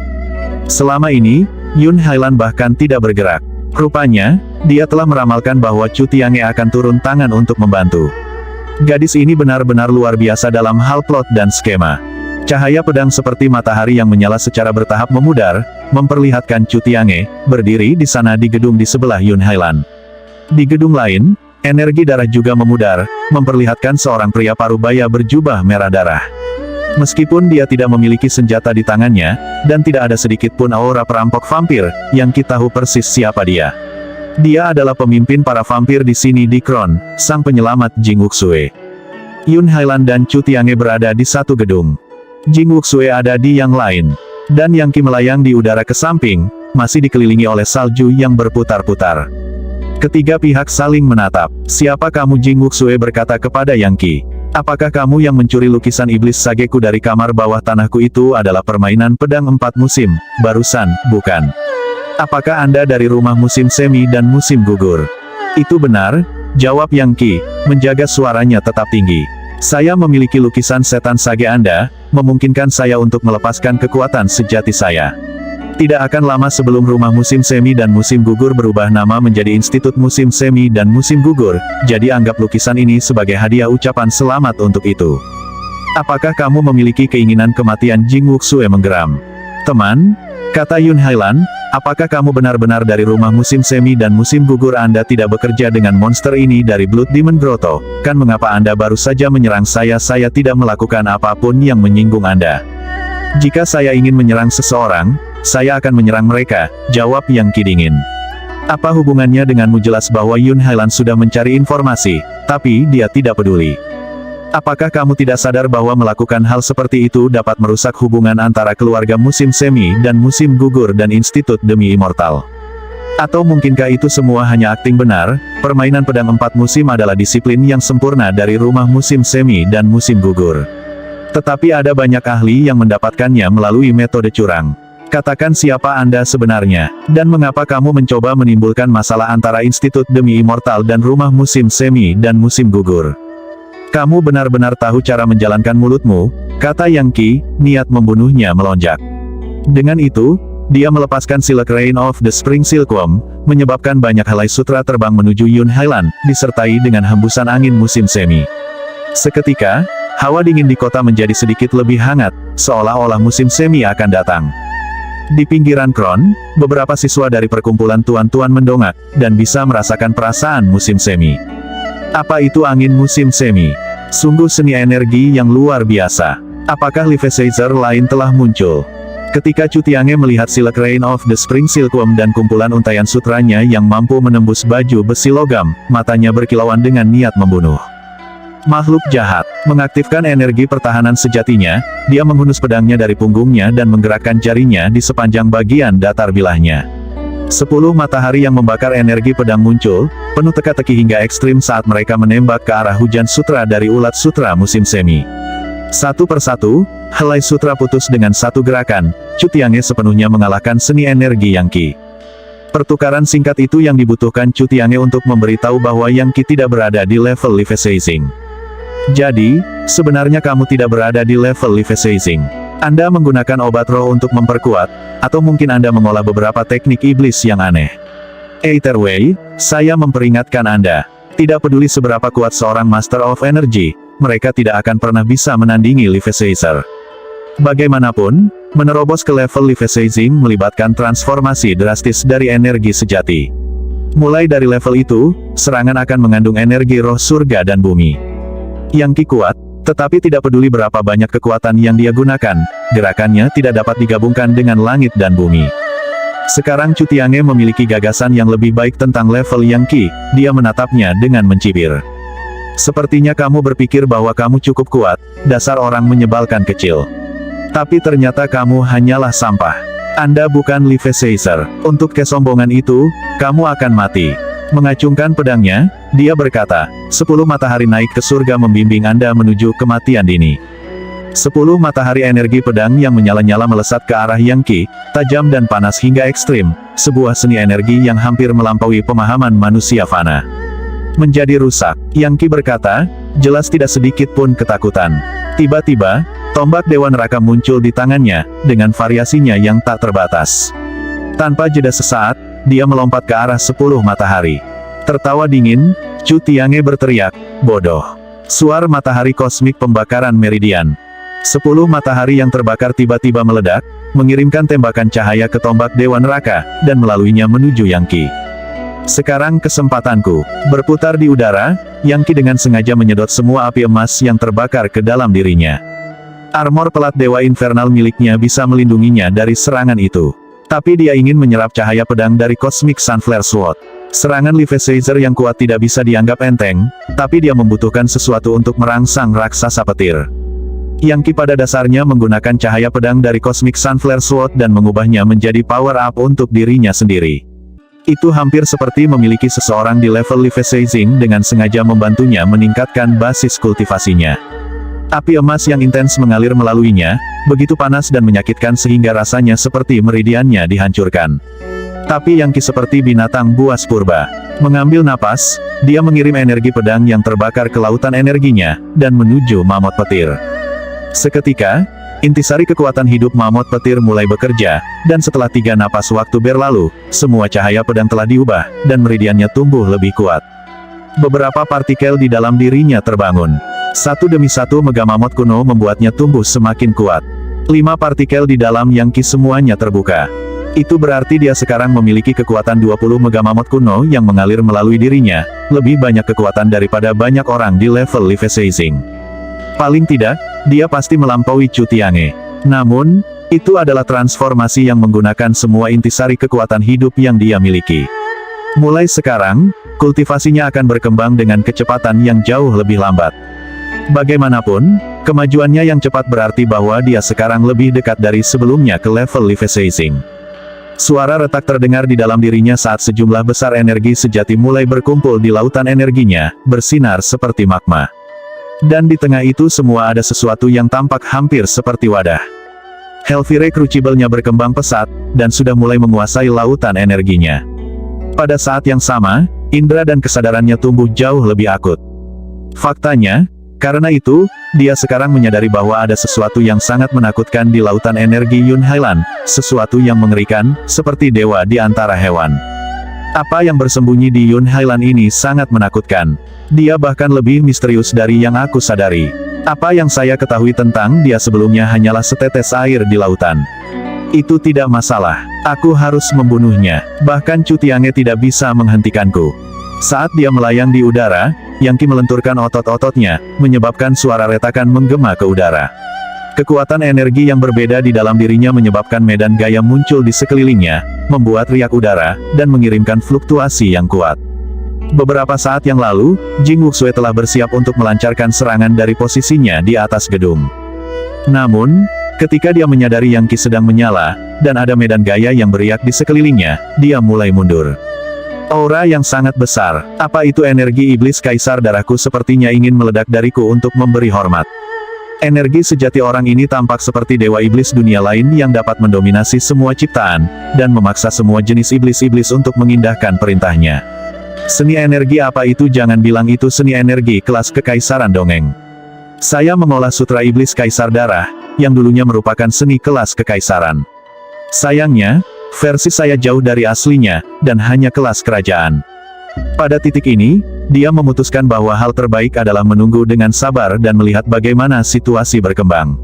Selama ini, Yun Hailan bahkan tidak bergerak. Rupanya, dia telah meramalkan bahwa Chu Tiange akan turun tangan untuk membantu. Gadis ini benar-benar luar biasa dalam hal plot dan skema. Cahaya pedang seperti matahari yang menyala secara bertahap memudar, memperlihatkan Chu Tiange berdiri di sana di gedung di sebelah Yun Hailan. Di gedung lain, energi darah juga memudar, memperlihatkan seorang pria parubaya berjubah merah darah. Meskipun dia tidak memiliki senjata di tangannya, dan tidak ada sedikit pun aura perampok vampir, Yang Qi tahu persis siapa dia. Dia adalah pemimpin para vampir di sini di Kron, sang penyelamat Jing Wuxue. Yun Hailan dan Chu Tiange berada di satu gedung. Jing Wuxue ada di yang lain. Dan Yang Qi melayang di udara ke samping, masih dikelilingi oleh salju yang berputar-putar. Ketiga pihak saling menatap. "Siapa kamu?" Jing Wuxue berkata kepada Yang Qi. "Apakah kamu yang mencuri lukisan iblis Sageku dari kamar bawah tanahku?" Itu adalah permainan pedang 4 musim, barusan, bukan? "Apakah Anda dari rumah musim semi dan musim gugur?" "Itu benar," jawab Yang Qi, menjaga suaranya tetap tinggi. "Saya memiliki lukisan setan Sage Anda, memungkinkan saya untuk melepaskan kekuatan sejati saya." Tidak akan lama sebelum rumah musim semi dan musim gugur berubah nama menjadi Institut Musim Semi dan Musim Gugur, jadi anggap lukisan ini sebagai hadiah ucapan selamat untuk itu. "Apakah kamu memiliki keinginan kematian?" Jing Wuxue menggeram. "Teman," kata Yun Hailan, Apakah kamu benar-benar dari rumah musim semi dan musim gugur? Anda tidak bekerja dengan monster ini dari Blood Demon Grotto, kan? Mengapa Anda baru saja menyerang saya? Saya tidak melakukan apapun yang menyinggung Anda. Jika saya ingin menyerang seseorang, saya akan menyerang mereka, jawab Yang Qi dingin. Apa hubungannya denganmu? Jelas bahwa Yun Hailan sudah mencari informasi, tapi dia tidak peduli. Apakah kamu tidak sadar bahwa melakukan hal seperti itu dapat merusak hubungan antara keluarga musim semi dan musim gugur dan Institut Demi Immortal? Atau mungkinkah itu semua hanya akting? Benar, permainan pedang 4 musim adalah disiplin yang sempurna dari rumah musim semi dan musim gugur. Tetapi ada banyak ahli yang mendapatkannya melalui metode curang. Katakan siapa Anda sebenarnya, dan mengapa kamu mencoba menimbulkan masalah antara Institut Demi Immortal dan rumah musim semi dan musim gugur? Kamu benar-benar tahu cara menjalankan mulutmu, kata Yang Qi, niat membunuhnya melonjak. Dengan itu, dia melepaskan Silk Rain of the Spring Silkworm, menyebabkan banyak helai sutra terbang menuju Yun Hailan, disertai dengan hembusan angin musim semi. Seketika, hawa dingin di kota menjadi sedikit lebih hangat, seolah-olah musim semi akan datang. Di pinggiran Kron, beberapa siswa dari perkumpulan tuan-tuan mendongak, dan bisa merasakan perasaan musim semi. Apa itu angin musim semi? Sungguh seni energi yang luar biasa. Apakah Livesazer lain telah muncul? Ketika Chu Tiange melihat Silk Rain of the Spring Silkworm dan kumpulan untayan sutranya yang mampu menembus baju besi logam, matanya berkilauan dengan niat membunuh. Makhluk jahat, mengaktifkan energi pertahanan sejatinya, dia menghunus pedangnya dari punggungnya dan menggerakkan jarinya di sepanjang bagian datar bilahnya. 10 matahari yang membakar energi pedang muncul, penuh teka-teki hingga ekstrim saat mereka menembak ke arah hujan sutra dari ulat sutra musim semi. Satu persatu, helai sutra putus dengan satu gerakan, Chu Tiange sepenuhnya mengalahkan seni energi Yang Qi. Pertukaran singkat itu yang dibutuhkan Chu Tiange untuk memberitahu bahwa Yang Qi tidak berada di level Livesaizing. Jadi, sebenarnya kamu tidak berada di level Livesaizing. Anda menggunakan obat roh untuk memperkuat, atau mungkin Anda mengolah beberapa teknik iblis yang aneh. Either way, saya memperingatkan Anda. Tidak peduli seberapa kuat seorang Master of Energy, mereka tidak akan pernah bisa menandingi Livesazer. Bagaimanapun, menerobos ke level Livesaizing melibatkan transformasi drastis dari energi sejati. Mulai dari level itu, serangan akan mengandung energi roh surga dan bumi. Yang Qi kuat, tetapi tidak peduli berapa banyak kekuatan yang dia gunakan, gerakannya tidak dapat digabungkan dengan langit dan bumi. Sekarang Chu Tiange memiliki gagasan yang lebih baik tentang level Yang Qi, dia menatapnya dengan mencibir. Sepertinya kamu berpikir bahwa kamu cukup kuat, dasar orang menyebalkan kecil. Tapi ternyata kamu hanyalah sampah. Anda bukan Livesazer. Untuk kesombongan itu, kamu akan mati. Mengacungkan pedangnya, dia berkata, 10 matahari naik ke surga membimbing Anda menuju kematian dini. 10 matahari energi pedang yang menyala-nyala melesat ke arah Yang Qi, tajam dan panas hingga ekstrim, sebuah seni energi yang hampir melampaui pemahaman manusia fana. Menjadi rusak, Yang Qi berkata, jelas tidak sedikit pun ketakutan. Tiba-tiba, tombak Dewa Neraka muncul di tangannya, dengan variasinya yang tak terbatas. Tanpa jeda sesaat, dia melompat ke arah 10 matahari. Tertawa dingin, Chu Tiange berteriak, bodoh. Suar matahari kosmik pembakaran meridian. 10 matahari yang terbakar tiba-tiba meledak, mengirimkan tembakan cahaya ke tombak Dewa Neraka, dan melaluinya menuju Yang Qi. Sekarang kesempatanku. Berputar di udara, Yang Qi dengan sengaja menyedot semua api emas yang terbakar ke dalam dirinya. Armor pelat Dewa Infernal miliknya bisa melindunginya dari serangan itu. Tapi dia ingin menyerap cahaya pedang dari Cosmic Sunflare Sword. Serangan Livesazer yang kuat tidak bisa dianggap enteng, tapi dia membutuhkan sesuatu untuk merangsang raksasa petir. Yang Qi pada dasarnya menggunakan cahaya pedang dari Cosmic Sunflare Sword dan mengubahnya menjadi power up untuk dirinya sendiri. Itu hampir seperti memiliki seseorang di level Livesaizing dengan sengaja membantunya meningkatkan basis kultivasinya. Api emas yang intens mengalir melaluinya, begitu panas dan menyakitkan sehingga rasanya seperti meridiannya dihancurkan. Tapi Yang Qi seperti binatang buas purba. Mengambil napas, dia mengirim energi pedang yang terbakar ke lautan energinya, dan menuju mamut petir. Seketika, intisari kekuatan hidup mamut petir mulai bekerja, dan setelah 3 napas waktu berlalu, semua cahaya pedang telah diubah, dan meridiannya tumbuh lebih kuat. Beberapa partikel di dalam dirinya terbangun. Satu demi satu mega mamut kuno membuatnya tumbuh semakin kuat. 5 partikel di dalam Yang Qi semuanya terbuka. Itu berarti dia sekarang memiliki kekuatan 20 Megamamot kuno yang mengalir melalui dirinya, lebih banyak kekuatan daripada banyak orang di level Leviathan. Paling tidak, dia pasti melampaui Chu Tiange. Namun, itu adalah transformasi yang menggunakan semua intisari kekuatan hidup yang dia miliki. Mulai sekarang, kultivasinya akan berkembang dengan kecepatan yang jauh lebih lambat. Bagaimanapun, kemajuannya yang cepat berarti bahwa dia sekarang lebih dekat dari sebelumnya ke level Leviathan. Suara retak terdengar di dalam dirinya saat sejumlah besar energi sejati mulai berkumpul di lautan energinya, bersinar seperti magma. Dan di tengah itu semua ada sesuatu yang tampak hampir seperti wadah. Hellfire Crucible-nya berkembang pesat, dan sudah mulai menguasai lautan energinya. Pada saat yang sama, indera dan kesadarannya tumbuh jauh lebih akut. Faktanya, karena itu, dia sekarang menyadari bahwa ada sesuatu yang sangat menakutkan di lautan energi Yun Hailan, sesuatu yang mengerikan, seperti dewa di antara hewan. Apa yang bersembunyi di Yun Hailan ini sangat menakutkan. Dia bahkan lebih misterius dari yang aku sadari. Apa yang saya ketahui tentang dia sebelumnya hanyalah setetes air di lautan. Itu tidak masalah. Aku harus membunuhnya. Bahkan Chu Tiange tidak bisa menghentikanku. Saat dia melayang di udara, Yang Qi melenturkan otot-ototnya, menyebabkan suara retakan menggema ke udara. Kekuatan energi yang berbeda di dalam dirinya menyebabkan medan gaya muncul di sekelilingnya, membuat riak udara, dan mengirimkan fluktuasi yang kuat. Beberapa saat yang lalu, Jing Wuxue telah bersiap untuk melancarkan serangan dari posisinya di atas gedung. Namun, ketika dia menyadari Yang Qi sedang menyala, dan ada medan gaya yang beriak di sekelilingnya, dia mulai mundur. Aura yang sangat besar, apa itu energi iblis kaisar darahku sepertinya ingin meledak dariku untuk memberi hormat. Energi sejati orang ini tampak seperti dewa iblis dunia lain yang dapat mendominasi semua ciptaan, dan memaksa semua jenis iblis-iblis untuk mengindahkan perintahnya. Seni energi apa itu? Jangan bilang itu seni energi kelas kekaisaran dongeng. Saya mengolah sutra iblis kaisar darah, yang dulunya merupakan seni kelas kekaisaran. Sayangnya, versi saya jauh dari aslinya, dan hanya kelas kerajaan. Pada titik ini, dia memutuskan bahwa hal terbaik adalah menunggu dengan sabar dan melihat bagaimana situasi berkembang.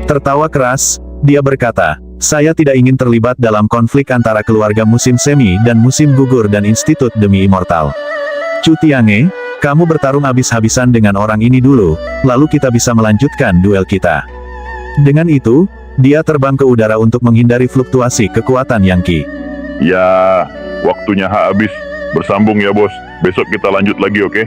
Tertawa keras, dia berkata, saya tidak ingin terlibat dalam konflik antara keluarga musim semi dan musim gugur dan institut demi immortal. Chu Tiange, kamu bertarung habis-habisan dengan orang ini dulu, lalu kita bisa melanjutkan duel kita. Dengan itu, dia terbang ke udara untuk menghindari fluktuasi kekuatan Yang Qi. Ya, waktunya habis. Bersambung ya bos. Besok kita lanjut lagi, oke?